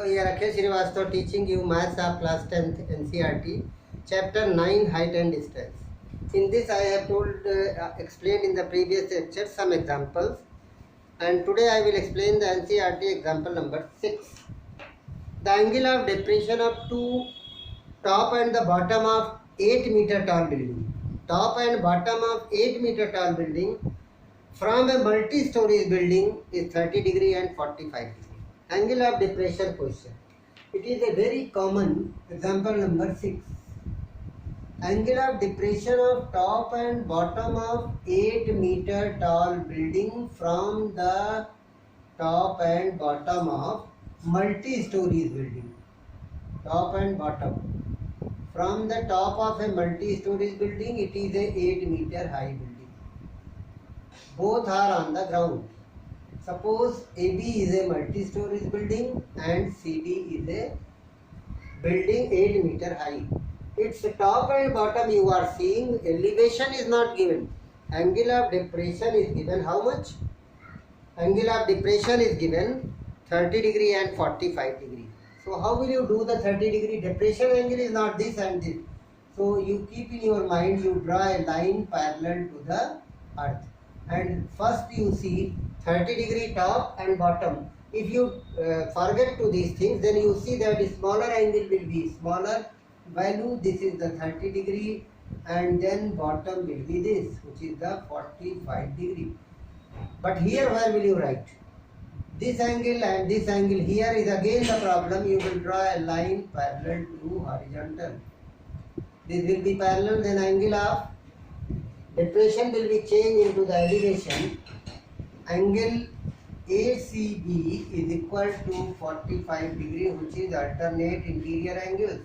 here Akhil Srivastava teaching you Maths of class 10th NCERT, chapter 9 height and distance. In this I have explained in the previous lecture some examples, and today I will explain the NCERT example number 6. The angle of depression of two top and the bottom of 8 meter tall building. Top and bottom of 8 meter tall building from a multi-story building is 30 degree and 45 degree. Angle of depression question. It is a very common example number 6. Angle of depression of top and bottom of 8 meter tall building from the top and bottom of multi-stories building. Top and bottom. From the top of a multi-stories building, it is a 8 meter high building. Both are on the ground. Suppose AB is a multi-stories building and CD is a building 8 meter high. Its top and bottom you are seeing, elevation is not given. Angle of depression is given how much? Angle of depression is given 30 degree and 45 degree. So how will you do the 30 degree? Depression angle is not this and this. So you keep in your mind, you draw a line parallel to the earth. And first you see 30 degree top and bottom. If you forget to these things, then you see that smaller angle will be smaller value. This is the 30 degree and then bottom will be this, which is the 45 degree. But here where will you write? This angle and this angle. Here is again the problem. You will draw a line parallel to horizontal. This will be parallel, then angle of depression will be changed into the elevation. Angle ACB is equal to 45 degree, which is alternate interior angles.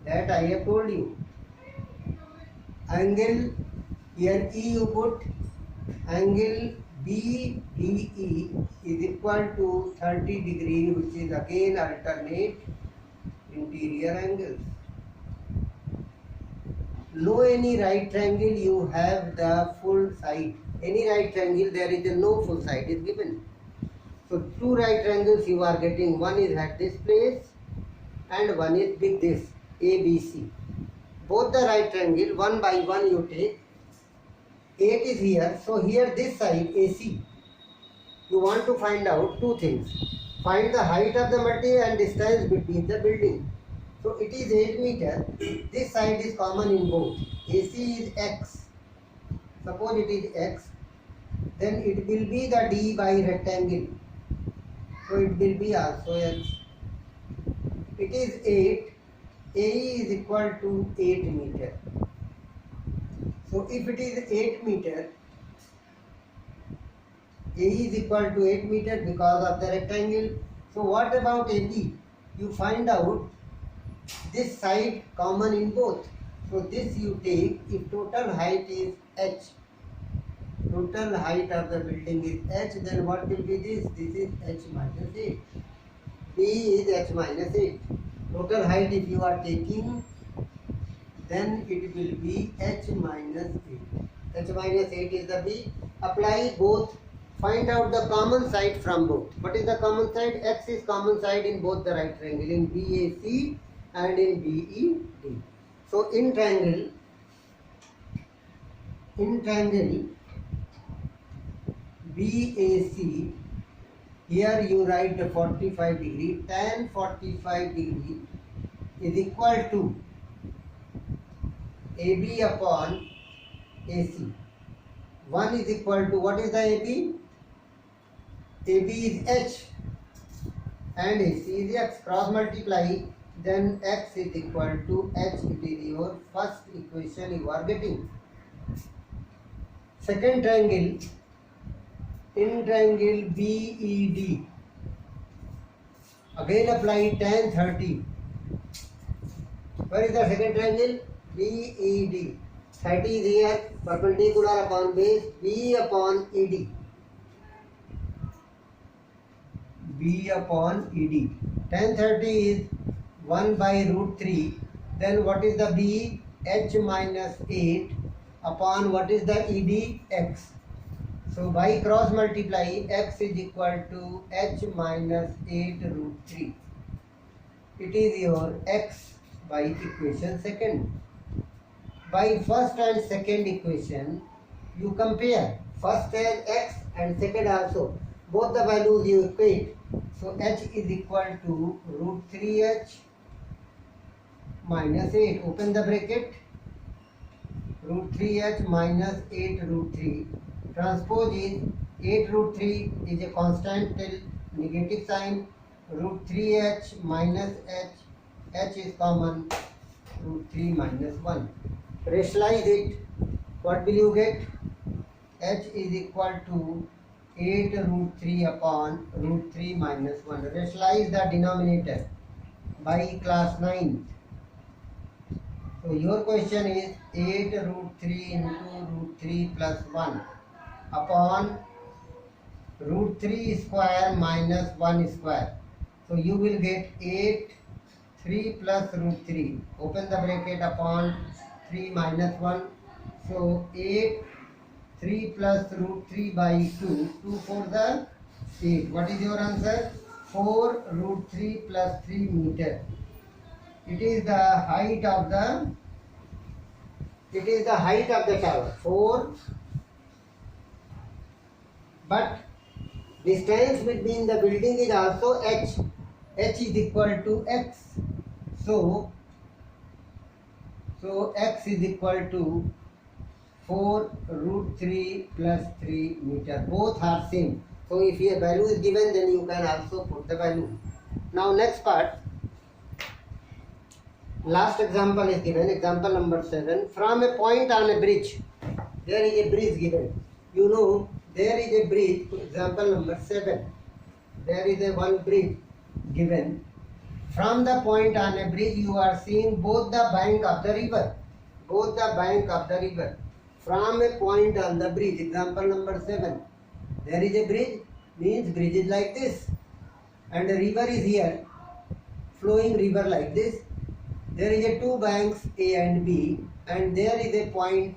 That I have told you. Angle, here E you put, angle BDE is equal to 30 degree, which is again alternate interior angles. No any right triangle you have the full side. Any right triangle there is a no full side is given. So two right triangles you are getting. One is at this place and one is with this ABC. Both the right triangle one by one you take. 8 is here. So here this side AC. You want to find out two things. Find the height of the multi and distance between the building. So it is 8 meter. This side is common in both. AC is X. Suppose it is X. Then it will be the D by rectangle. So it will be also X. It is 8. AE is equal to 8 meter. So if it is 8 meter, AE is equal to 8 meter because of the rectangle. So what about AP? You find out this side common in both. So this you take. If total height is H, total height of the building is H, then what will be this? This is H minus 8. B is H minus 8. Total height if you are taking, then it will be H minus 8. H minus 8 is the B. Apply both. Find out the common side from both. What is the common side? X is common side in both the right triangle, in BAC and in BED. So in triangle BAC, here you write the 45 degree. Tan 45 degree is equal to AB upon AC. 1 is equal to, what is the AB? AB is H and AC is X. Cross multiply, then X is equal to H. It is your first equation you are getting. Second triangle, in triangle BED, again apply tan 30. Where is the second triangle? BED. 30 is here, perpendicular upon base, B upon ED. B upon ED. Tan 30 is 1 by root 3. Then what is the B? H minus 8 upon what is the ED? X. So by cross multiply, x is equal to h minus 8 root 3. It is your x by equation second. By first and second equation, you compare. First has x and second also. Both the values you equate. So h is equal to root 3h minus 8. Open the bracket. Root 3h minus 8 root 3. Transpose is 8 root 3 is a constant till negative sign. Root 3h minus h is common. Root 3 minus 1. Rationalize it. What will you get? H is equal to 8 root 3 upon root 3 minus 1. Rationalize the denominator by class 9. So your question is 8 root 3 into root 3 plus 1 upon root 3 square minus 1 square. So you will get 8 3 plus root 3. Open the bracket upon 3 minus 1. So 8 3 plus root 3 by 2. 2 for the 8. What is your answer? 4 root 3 plus 3 meter. It is the height of the tower. 4. But distance between the building is also h. H is equal to x. So x is equal to 4 root 3 plus 3 meter. Both are same. So if a value is given, then you can also put the value. Now next part. Last example is given. Example number 7. From a point on a bridge. There is a bridge given. You know, there is a bridge. Example number 7. There is a one bridge given. From the point on a bridge, you are seeing both the bank of the river. Both the bank of the river. From a point on the bridge. Example number 7. There is a bridge. Means bridge is like this. And a river is here. Flowing river like this. There is a two banks A and B. And there is a point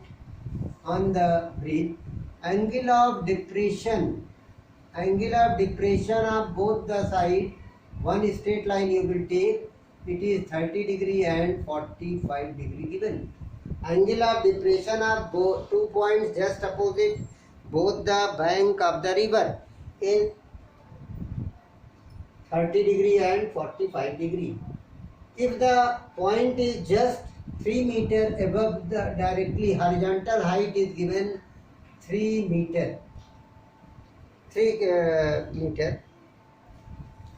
on the bridge. Angle of depression of both the side, one straight line you will take, it is 30 degree and 45 degree given. Angle of depression of both 2 points just opposite both the bank of the river is 30 degree and 45 degree. If the point is just 3 meter above the directly horizontal height is given 3 meter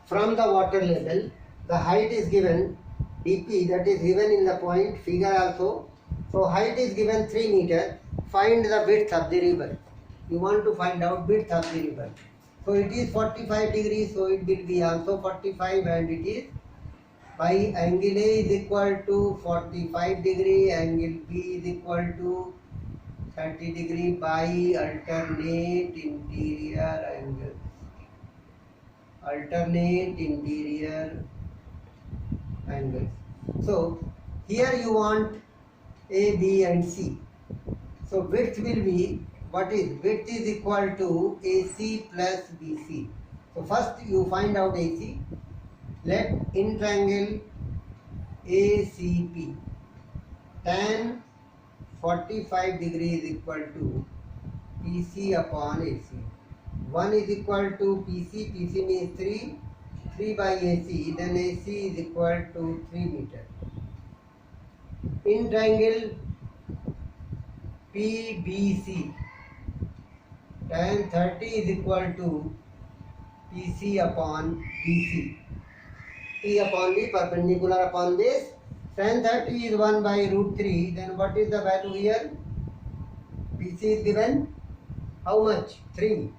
from the water level, the height is given dp, that is given in the point figure also. So height is given 3 meter. Find the width of the river. You want to find out width of the river. So it is 45 degrees, so it will be also 45, and it is by angle A is equal to 45 degree, angle B is equal to 30 degree by alternate interior angles. So here you want A, B and C. So width will be, what is? Width is equal to AC plus BC. So first you find out AC. Let in triangle ACP tan 45 degree is equal to PC upon AC. 1 is equal to PC, PC means 3 by AC, then AC is equal to 3 meter. In triangle PBC, tan 30 is equal to PC upon BC. P upon B perpendicular upon this. Tan 30 is 1 by root 3. Then what is the value here? BC is given how much? 3.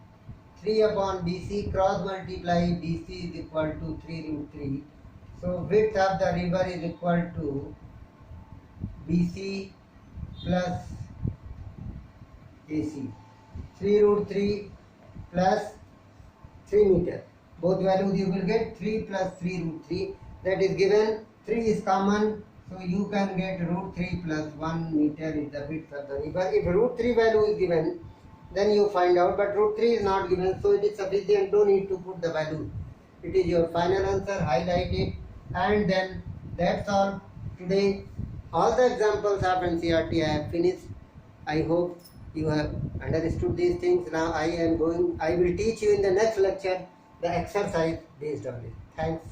3 upon BC, cross multiply BC is equal to 3 root 3. So width of the river is equal to BC plus AC. 3 root 3 plus 3 meter. Both values you will get 3 plus 3 root 3. That is given. 3 is common. So you can get root 3 plus 1 meter is the width of the river. If root 3 value is given, then you find out, but root 3 is not given, so it is sufficient, no need to put the value. It is your final answer, highlight it, and then that's all today. All the examples of NCERT I have finished. I hope you have understood these things. Now I will teach you in the next lecture the exercise based on it. Thanks.